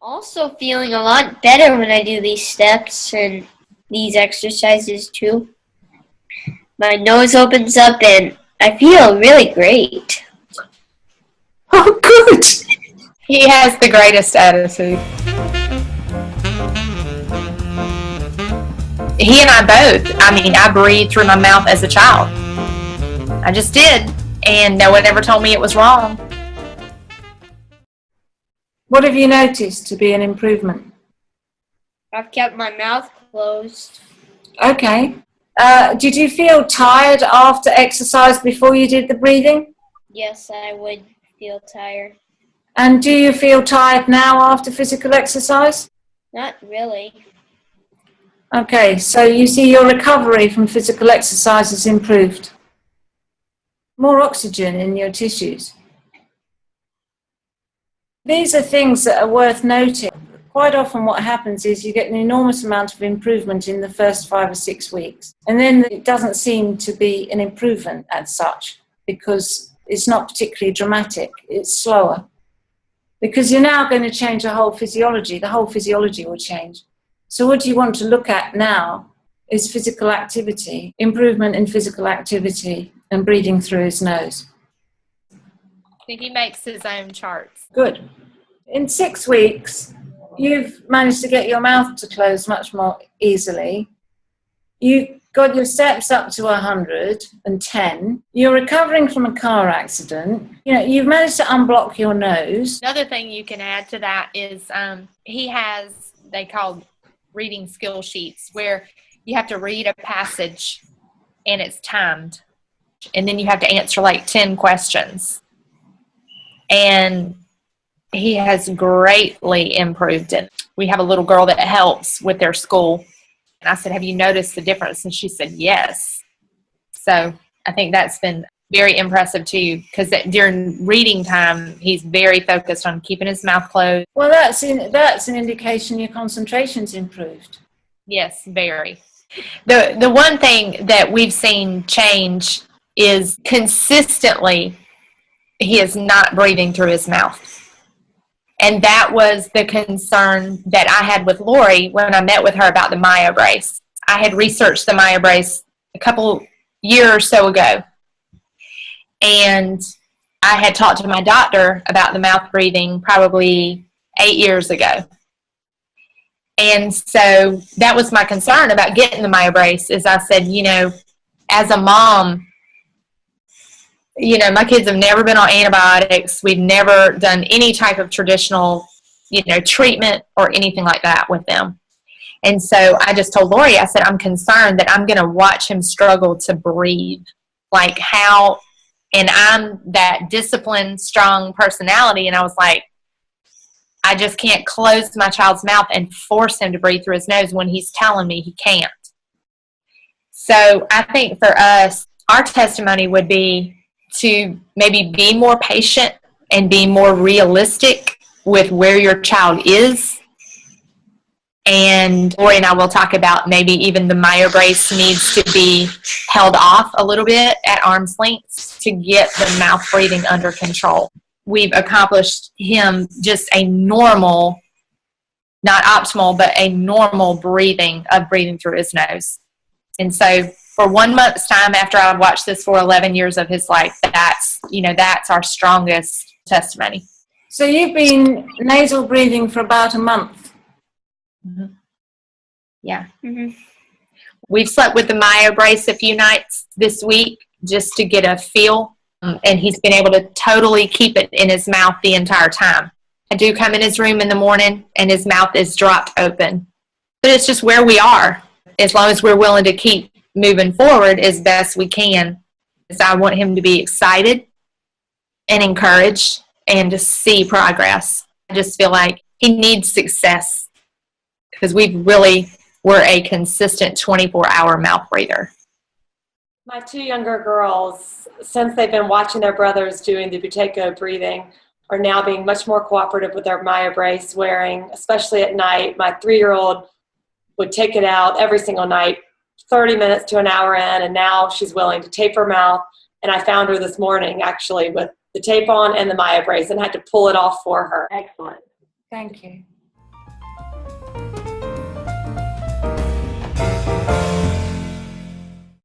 Also feeling a lot better when I do these steps and these exercises too. My nose opens up and I feel really great. Oh, good. He has the greatest attitude. He and I both, I breathed through my mouth as a child. I just did, and no one ever told me it was wrong. What have you noticed to be an improvement? I've kept my mouth closed. Okay. Did you feel tired after exercise before you did the breathing? Yes, I would feel tired. And do you feel tired now after physical exercise? Not really. Okay, so you see your recovery from physical exercise has improved. More oxygen in your tissues. These are things that are worth noting. Quite often what happens is you get an enormous amount of improvement in the first 5 or 6 weeks. And then it doesn't seem to be an improvement as such because it's not particularly dramatic. It's slower. Because you're now going to change the whole physiology. The whole physiology will change. So what you want to look at now is physical activity, improvement in physical activity and breathing through his nose. I think he makes his own charts. Good. In 6 weeks, you've managed to get your mouth to close much more easily. You got your steps up to 110. You're recovering from a car accident. You've managed to unblock your nose. Another thing you can add to that is he has, they call reading skill sheets, where you have to read a passage and it's timed. And then you have to answer like 10 questions. And he has greatly improved it. We have a little girl that helps with their school. And I said, have you noticed the difference? And she said, yes. So I think that's been very impressive too, because during reading time, he's very focused on keeping his mouth closed. Well, that's an indication your concentration's improved. Yes, very. The one thing that we've seen change is consistently he is not breathing through his mouth. And that was the concern that I had with Lori when I met with her about the Myobrace. I had researched the Myobrace a couple years or so ago. And I had talked to my doctor about the mouth breathing probably 8 years ago. And so that was my concern about getting the Myobrace, is I said, as a mom, my kids have never been on antibiotics. We've never done any type of traditional, treatment or anything like that with them. And so I just told Lori, I said, I'm concerned that I'm going to watch him struggle to breathe. Like how, and I'm that disciplined, strong personality. And I was like, I just can't close my child's mouth and force him to breathe through his nose when he's telling me he can't. So I think for us, our testimony would be to maybe be more patient and be more realistic with where your child is. And Lori and I will talk about maybe even the Myobrace needs to be held off a little bit at arm's length to get the mouth breathing under control. We've accomplished him just a normal, not optimal, but a normal breathing through his nose. And so for 1 month's time after I watched this for 11 years of his life, that's our strongest testimony. So you've been nasal breathing for about a month. Mm-hmm. Yeah. Mm-hmm. We've slept with the Myobrace a few nights this week just to get a feel, and he's been able to totally keep it in his mouth the entire time. I do come in his room in the morning, and his mouth is dropped open. But it's just where we are. As long as we're willing to keep moving forward as best we can, is I want him to be excited and encouraged and to see progress. I just feel like he needs success because we're a consistent 24-hour mouth breather. My 2 younger girls, since they've been watching their brothers doing the Buteyko breathing, are now being much more cooperative with their Myobrace wearing, especially at night. My 3-year-old would take it out every single night, 30 minutes to an hour in, and now she's willing to tape her mouth. And I found her this morning, actually, with the tape on and the Myobrace, and had to pull it off for her. Excellent. Thank you.